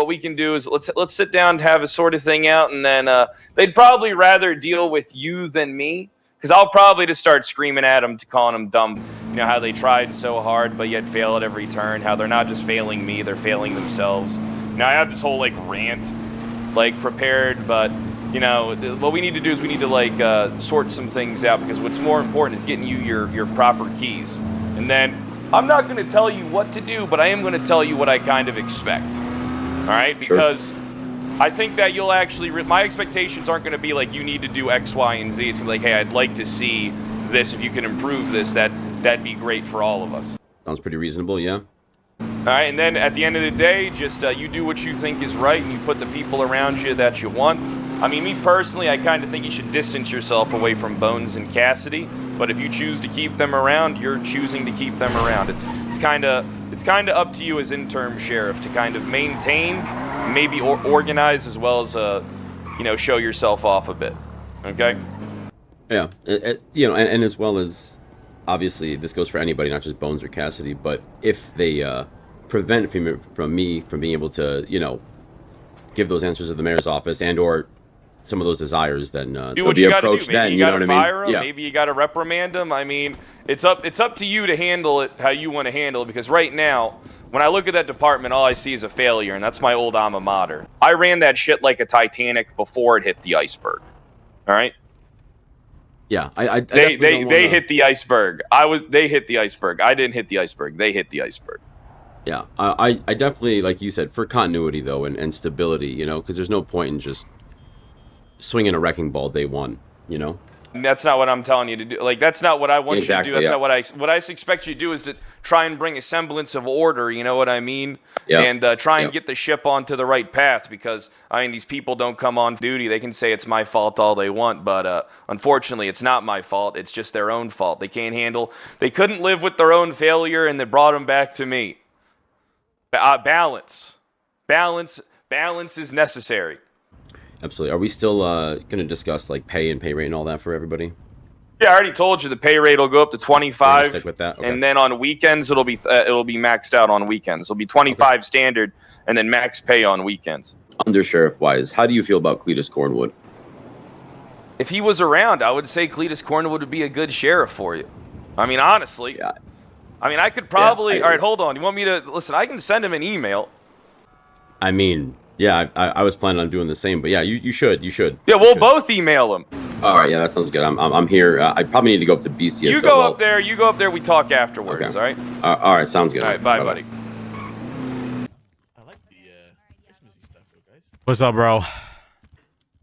what we can do is let's sit down and have a sort of thing out, and then they'd probably rather deal with you than me, because I'll probably just start screaming at them, calling them dumb. You know, how they tried so hard but yet fail at every turn, how they're not just failing me, they're failing themselves. Now I have this whole like rant like prepared, but you know, what we need to do is we need to like sort some things out, because what's more important is getting you your proper keys. And then I'm not going to tell you what to do, but I am going to tell you what I kind of expect. All right? Because I think that you'll actually, my expectations aren't going to be like you need to do X, Y, and Z. It's going to be like, hey, I'd like to see this. If you can improve this, that'd be great for all of us. Sounds pretty reasonable, yeah. All right, and then at the end of the day, just you do what you think is right, and you put the people around you that you want. I mean, me personally, I kind of think you should distance yourself away from Bones and Cassidy. But if you choose to keep them around, you're choosing to keep them around. It's kind of up to you as interim sheriff to kind of maintain, maybe organize, as well as you know, show yourself off a bit. Okay. Yeah, you know, and as well as, obviously, this goes for anybody, not just Bones or Cassidy. But if they prevent from me from being able to, you know, give those answers to the mayor's office and/or some of those desires, then do what you got to do. Maybe then, you got to fire them. Yeah. Maybe you got to reprimand them. I mean, it's up to you to handle it how you want to handle it. Because right now, when I look at that department, all I see is a failure, and that's my old alma mater. I ran that shit like a Titanic before it hit the iceberg. All right. Yeah, they hit the iceberg. They hit the iceberg. I didn't hit the iceberg. They hit the iceberg. Yeah, I definitely, like you said, for continuity though and stability, you know, because there's no point in just swinging a wrecking ball day one, you know. And that's not what I'm telling you to do. Like, that's not what I want you to do. That's not what I expect you to do, is to try and bring a semblance of order, you know what I mean? Yeah. And try and get the ship onto the right path, because, I mean, these people don't come on duty. They can say it's my fault all they want, but unfortunately, it's not my fault. It's just their own fault. They couldn't live with their own failure, and they brought them back to me. Balance is necessary. Absolutely. Are we still going to discuss like pay and pay rate and all that for everybody? Yeah, I already told you the pay rate will go up to 25. Stick with that. Okay. And then on weekends it'll be maxed out on weekends. It'll be 25 standard, and then max pay on weekends. Under sheriff wise, how do you feel about Cleatus Cornwood? If he was around, I would say Cleatus Cornwood would be a good sheriff for you. I mean, honestly. Yeah. I mean, I could probably. All right, hold on. You want me to listen? I can send him an email. I mean, yeah, I was planning on doing the same, but yeah, you should. Yeah, we'll both email him. All right, yeah, that sounds good. I'm here. I probably need to go up to BCSO. You go up there. We talk afterwards. Okay. All right. All right, sounds good. All right, bye, buddy. I like the Christmassy stuff, guys. What's up, bro?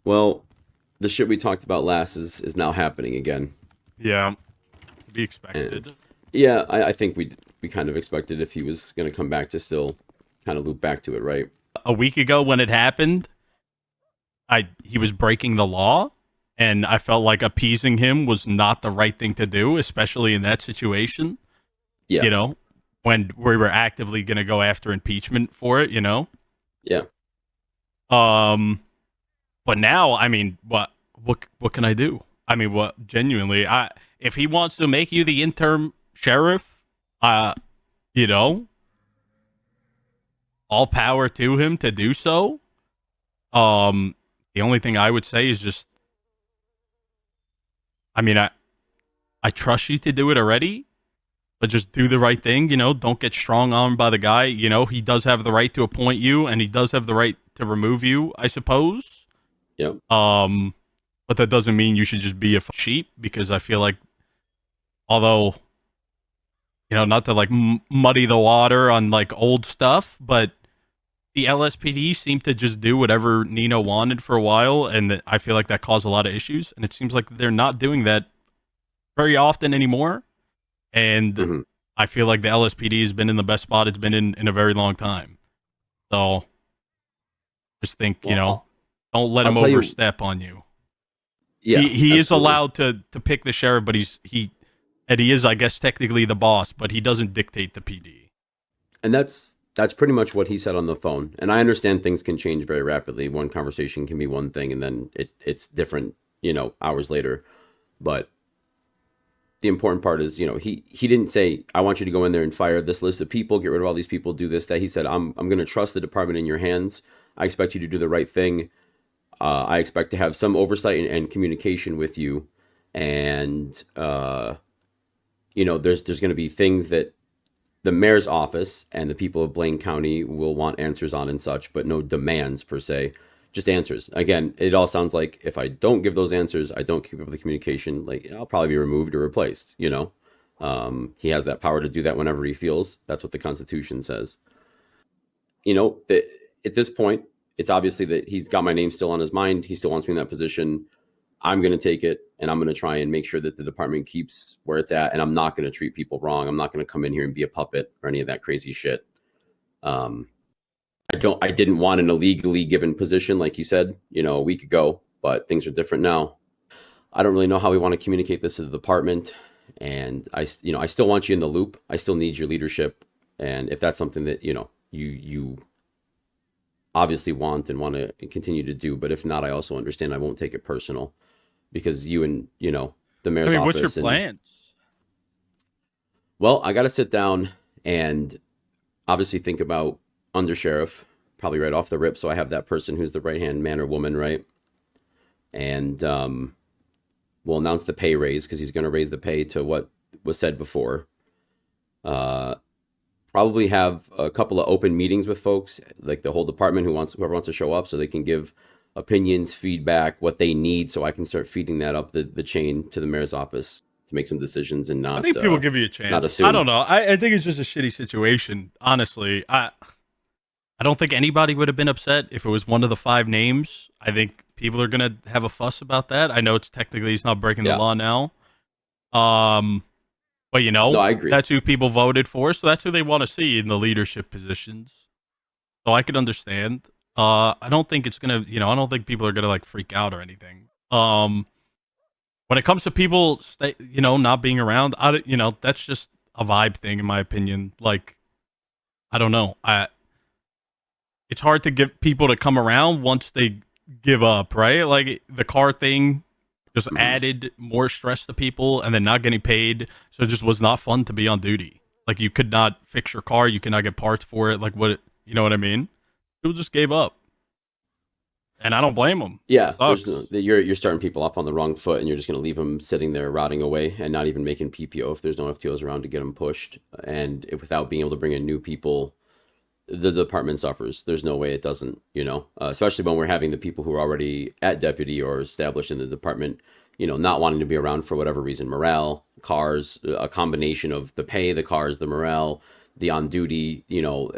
Well, the shit we talked about last is now happening again. Yeah, to be expected. And yeah, I think we kind of expected if he was going to come back to still kind of loop back to it, right? A week ago when it happened, he was breaking the law, and I felt like appeasing him was not the right thing to do, especially in that situation. Yeah. You know, when we were actively going to go after impeachment for it, you know? Yeah. But now, I mean, what can I do? I mean, what genuinely, if he wants to make you the interim sheriff, you know, all power to him to do so. The only thing I would say is just, I mean, I trust you to do it already, but just do the right thing, you know, don't get strong-armed by the guy. You know, he does have the right to appoint you, and he does have the right to remove you, I suppose. Yep. But that doesn't mean you should just be a sheep, because I feel like, although, you know, not to like muddy the water on like old stuff, but the LSPD seemed to just do whatever Nino wanted for a while, and I feel like that caused a lot of issues, and it seems like they're not doing that very often anymore, and I feel like the LSPD has been in the best spot it's been in a very long time. So, just think, you know, don't let him overstep on you. Yeah, he is allowed to pick the sheriff, but he is, I guess, technically the boss, but he doesn't dictate the PD. And that's pretty much what he said on the phone. And I understand things can change very rapidly. One conversation can be one thing, and then it's different, you know, hours later. But the important part is, you know, he didn't say, I want you to go in there and fire this list of people, get rid of all these people, do this, that. He said, I'm going to trust the department in your hands. I expect you to do the right thing. I expect to have some oversight and communication with you. And, you know, there's going to be things that the mayor's office and the people of Blaine County will want answers on and such, but no demands per se, just answers. Again, it all sounds like if I don't give those answers, I don't keep up with the communication, like I'll probably be removed or replaced, you know? He has that power to do that whenever he feels. That's what the Constitution says. You know, at this point, it's obviously that he's got my name still on his mind. He still wants me in that position. I'm going to take it, and I'm going to try and make sure that the department keeps where it's at, and I'm not going to treat people wrong. I'm not going to come in here and be a puppet or any of that crazy shit. I didn't want an illegally given position, like you said, you know, a week ago, but things are different now. I don't really know how we want to communicate this to the department, and I still want you in the loop. I still need your leadership, and if that's something that, you know, you obviously want and want to continue to do, but if not, I also understand. I won't take it personal, because you and, you know, the mayor's office. What's your plans? Well, I got to sit down and obviously think about undersheriff, probably right off the rip. So I have that person who's the right-hand man or woman, right? And we'll announce the pay raise, because he's going to raise the pay to what was said before. Probably have a couple of open meetings with folks, like the whole department, whoever wants to show up, so they can give opinions, feedback, what they need, so I can start feeding that up the chain to the mayor's office to make some decisions and not. I think people give you a chance. Not assume. I don't know. I think it's just a shitty situation. Honestly, I don't think anybody would have been upset if it was one of the 5 names. I think people are gonna have a fuss about that. I know it's technically he's not breaking the law now. But you know, no, I agree. That's who people voted for, so that's who they want to see in the leadership positions. So I could understand. I don't think it's gonna, you know, I don't think people are gonna like freak out or anything. When it comes to people, you know, not being around, you know, that's just a vibe thing, in my opinion. Like, I don't know. It's hard to get people to come around once they give up, right? Like the car thing just added more stress to people, and then not getting paid. So it just was not fun to be on duty. Like you could not fix your car, you could not get parts for it. Like you know what I mean? People just gave up, and I don't blame them. Yeah, you're starting people off on the wrong foot, and you're just going to leave them sitting there rotting away and not even making PPO if there's no FTOs around to get them pushed. And without being able to bring in new people, the department suffers. There's no way it doesn't, you know, especially when we're having the people who are already at deputy or established in the department, you know, not wanting to be around for whatever reason. Morale, cars, a combination of the pay, the cars, the morale, the on duty, you know,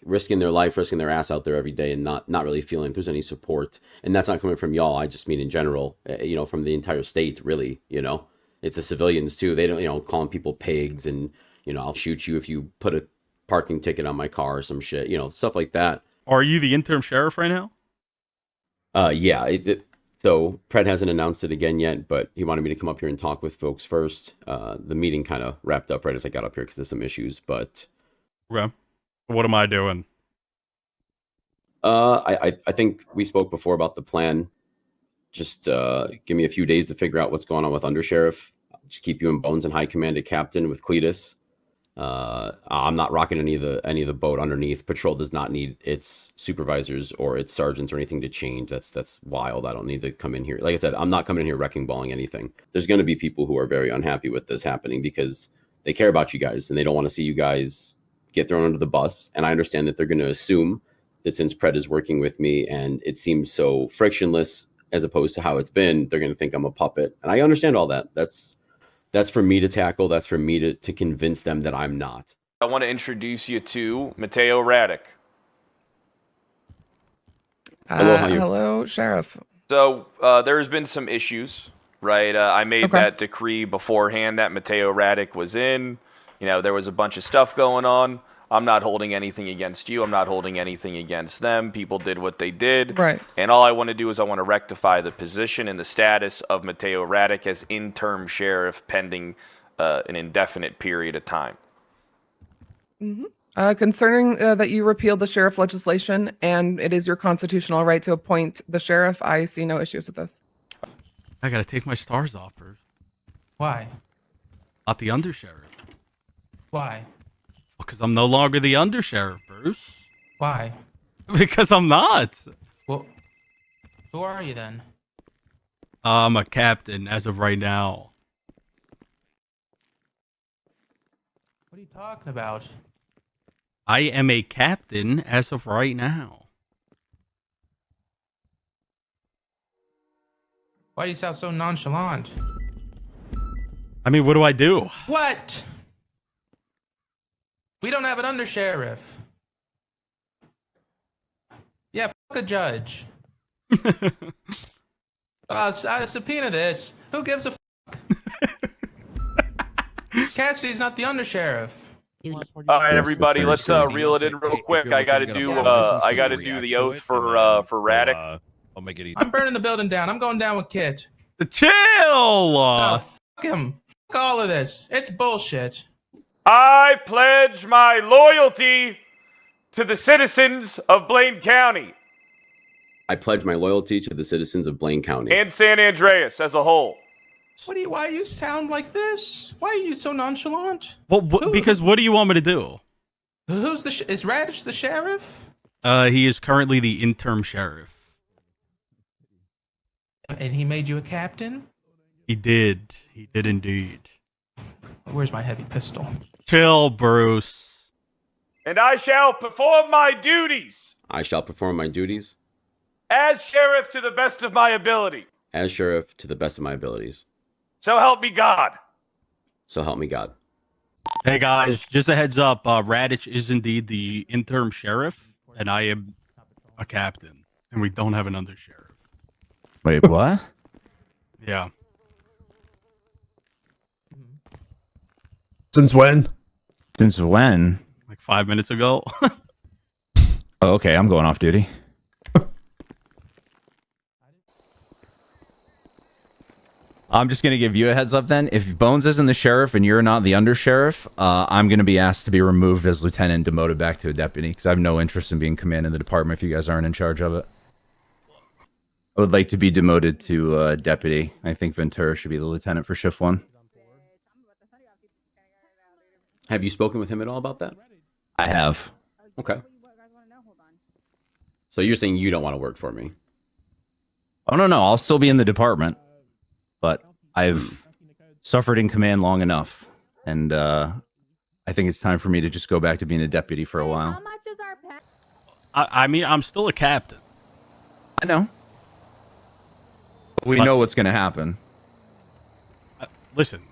risking their life, risking their ass out there every day, and not really feeling there's any support. And that's not coming from y'all. I just mean in general, you know, from the entire state, really, you know. It's the civilians too. They don't, you know, calling people pigs and, you know, I'll shoot you if you put a parking ticket on my car or some shit, you know, stuff like that. Are you the interim sheriff right now? Yeah. So Pred hasn't announced it again yet, but he wanted me to come up here and talk with folks first. The meeting kind of wrapped up right as I got up here because there's some issues, but. Okay. What am I doing? I think we spoke before about the plan. Just give me a few days to figure out what's going on with undersheriff. Just keep you in bones and high command at captain with Cleatus. I'm not rocking any of the boat underneath. Patrol does not need its supervisors or its sergeants or anything to change. That's wild. I don't need to come in here. Like I said, I'm not coming in here wrecking balling anything. There's going to be people who are very unhappy with this happening because they care about you guys and they don't want to see you guys get thrown under the bus. And I understand that they're going to assume that since Pred is working with me and it seems so frictionless as opposed to how it's been, they're going to think I'm a puppet. And I understand all that. That's for me to tackle. That's for me to convince them that I'm not. I want to introduce you to Mateo Radic. Hello, Sheriff. So there's been some issues, right? I made that decree beforehand that Mateo Radic was in. You know, there was a bunch of stuff going on. I'm not holding anything against you. I'm not holding anything against them. People did what they did. Right. And all I want to do is I want to rectify the position and the status of Mateo Radic as interim sheriff pending an indefinite period of time. Mm-hmm. Concerning that you repealed the sheriff legislation and it is your constitutional right to appoint the sheriff, I see no issues with this. I gotta take my stars off first. Why? Not the undersheriff. Why? Because I'm no longer the undersheriff, Bruce. Why? Because I'm not. Well, who are you then? I'm a captain as of right now. What are you talking about? I am a captain as of right now. Why do you sound so nonchalant? I mean, what do I do? What? We don't have an undersheriff. Yeah, fuck a judge. I subpoena this. Who gives a fuck? Cassidy's not the undersheriff. All right, everybody, let's reel it in real quick. I gotta do the oath for Radic. I'll make it easy. I'm burning the building down. I'm going down with Kit. Chill! Oh, fuck him. Fuck all of this. It's bullshit. I pledge my loyalty to the citizens of Blaine County I pledge my loyalty to the citizens of Blaine County and San Andreas as a whole. Why you sound like this? Why are you so nonchalant? Well, because what do you want me to do? Who's is Radish the sheriff? He is currently the interim sheriff. And he made you a captain? He did. He did indeed. Where's my heavy pistol? Chill, Bruce. And I shall perform my duties I shall perform my duties as sheriff to the best of my ability. as sheriff to the best of my abilities. So help me God. So help me God. Hey guys, just a heads up. Radich is indeed the interim sheriff, and I am a captain, and we don't have an undersheriff. Wait, what? Yeah. Since when? Since when? Like 5 minutes ago. Oh, okay, I'm going off duty. I'm just going to give you a heads up then. If Bones isn't the sheriff and you're not the undersheriff, I'm going to be asked to be removed as lieutenant and demoted back to a deputy because I have no interest in being command in the department if you guys aren't in charge of it. I would like to be demoted to deputy. I think Ventura should be the lieutenant for shift 1. Have you spoken with him at all about that? I have. Okay. So you're saying you don't want to work for me? Oh, no. I'll still be in the department. But I've suffered in command long enough. And I think it's time for me to just go back to being a deputy for a while. I mean, I'm still a captain. I know. We know what's going to happen. Listen,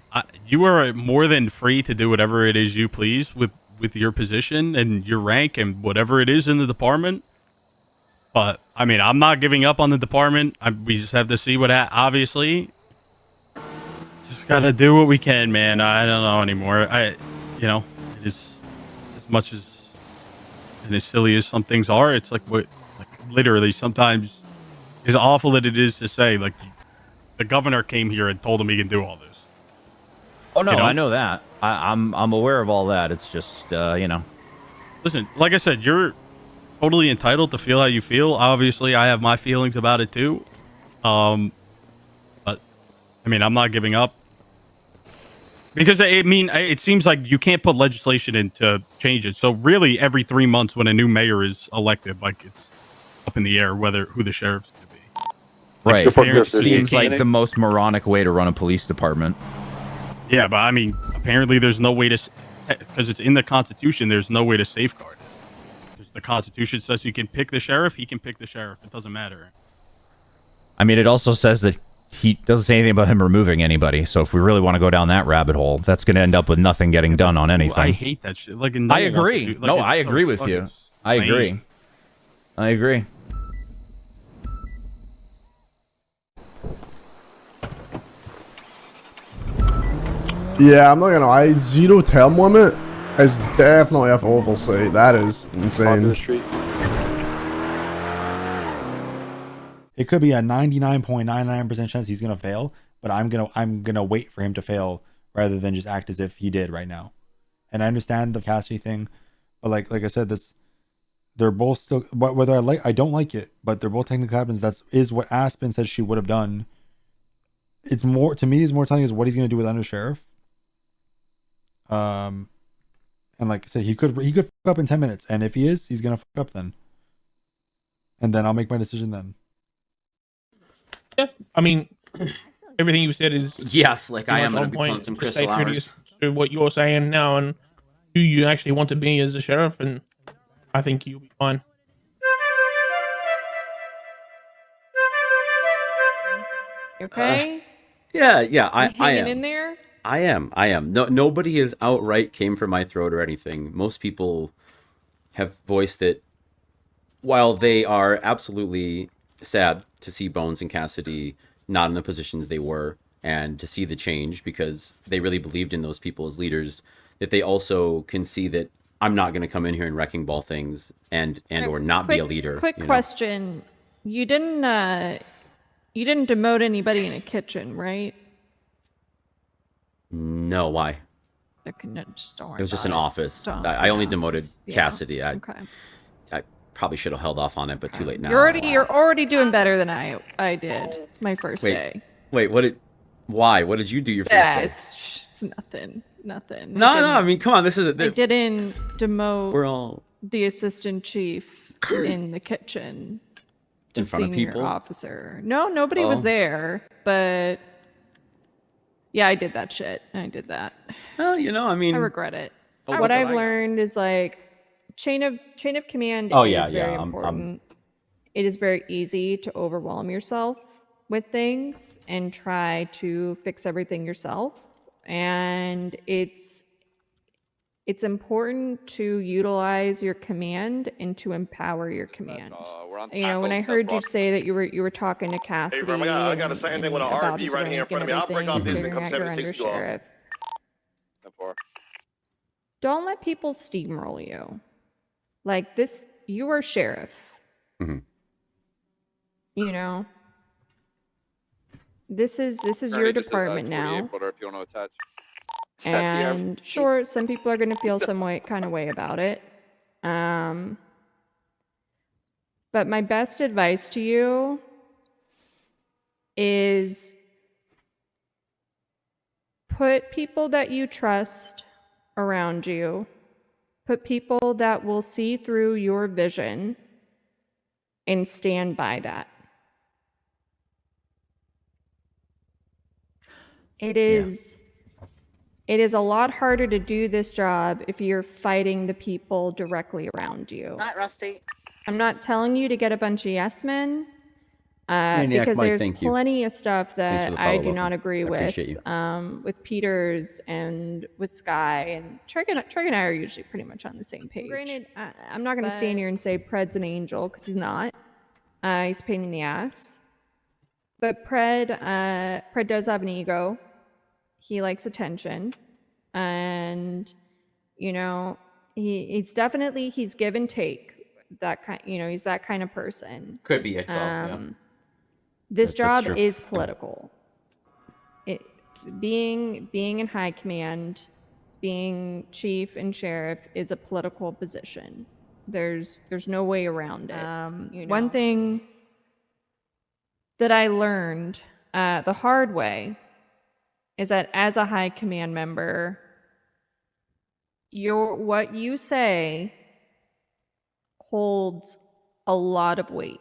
you are more than free to do whatever it is you please with your position and your rank and whatever it is in the department. But, I mean, I'm not giving up on the department. We just have to see what obviously. Just got to do what we can, man. I don't know anymore. It is as much as and as silly as some things are, it's like literally sometimes as awful as it is to say, like the governor came here and told him he can do all this. Oh no, I know that. I'm aware of all that. It's just Listen, like I said, you're totally entitled to feel how you feel. Obviously, I have my feelings about it too. But I mean, I'm not giving up because it seems like you can't put legislation in to change it. So really, every 3 months when a new mayor is elected, like it's up in the air who the sheriff's going to be. Right. Seems like the most moronic way to run a police department. Yeah, but I mean, apparently there's no way to, because it's in the Constitution, there's no way to safeguard it. Because the Constitution says you can pick the sheriff, he can pick the sheriff. It doesn't matter. I mean, it also says that he doesn't say anything about him removing anybody. So if we really want to go down that rabbit hole, that's going to end up with nothing getting done on anything. I hate that shit. Like, I agree. I agree with you. I agree. I agree. Yeah, I'm not gonna lie. 0 term limit is definitely a oversight. That is insane. It could be a 99.99% chance he's gonna fail, but I'm gonna wait for him to fail rather than just act as if he did right now. And I understand the Cassidy thing, but like I said, they're both still, whether I don't like it, but they're both technical captains. That is what Aspen said she would have done. It's more, to me, is more telling us what he's gonna do with undersheriff. And like I said, he could fuck up in 10 minutes, and if he is, he's gonna fuck up then. And then I'll make my decision then. Yeah, I mean, everything you said is Yes, like I pretty am much going on to be pulling point. some Just crystal stay courteous hours. to what you're saying now and who you actually want to be as a sheriff, and I think you'll be fine. Okay. Yeah, I hanging am. in there. I am. No, nobody has outright came for my throat or anything. Most people have voiced that while they are absolutely sad to see Bones and Cassidy not in the positions they were and to see the change because they really believed in those people as leaders, that they also can see that I'm not going to come in here and wrecking ball things and or not be a leader. Quick question. You didn't demote anybody in a kitchen, right? No, why? Just don't worry It was just about an it. office. Don't- I only yeah, demoted yeah. Cassidy. I Okay. probably should have held off on it, but too late now. You're already doing better than I did my first day. Wait, why? What did you do your first Yeah, day? it's nothing. No, I mean, come on, this is I didn't demote we're all the assistant chief in the kitchen. in front of people. Officer. No, nobody was there, but yeah, I did that shit. I did that. Well, I mean, I regret it. Oh, What I've learned is like chain of command is very important. It is very easy to overwhelm yourself with things and try to fix everything yourself. And it's important to utilize your command and to empower your command. When I heard you say that you were talking to Cassidy I got the same thing with an about RV his right here in rank front of and me. I'll break everything, off this and figuring come out your 76 you all. undersheriff, don't let people steamroll you. Like this, you are sheriff. Mm-hmm. This is your department now. If you want to attach. And sure, some people are going to feel some kind of way about it. But my best advice to you is put people that you trust around you. Put people that will see through your vision and stand by that. It is a lot harder to do this job if you're fighting the people directly around you. Not Rusty. I'm not telling you to get a bunch of yes men, Maniac because Mike, there's thank you. plenty of stuff Thanks that for the I follow, do welcome. not agree I with. appreciate you. With Peters and with Sky and Treg and I are usually pretty much on the same page. Granted, I'm not going to stand here and say Pred's an angel because he's not. He's a pain in the ass. But Pred does have an ego. He likes attention, and he's definitely give and take. That kind, he's that kind of person. Could be itself. This That's job true. is political. Being in high command, being chief and sheriff is a political position. There's no way around it. One thing that I learned the hard way is that as a high command member, what you say holds a lot of weight.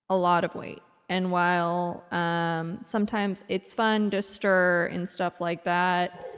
A lot of weight. And while sometimes it's fun to stir and stuff like that,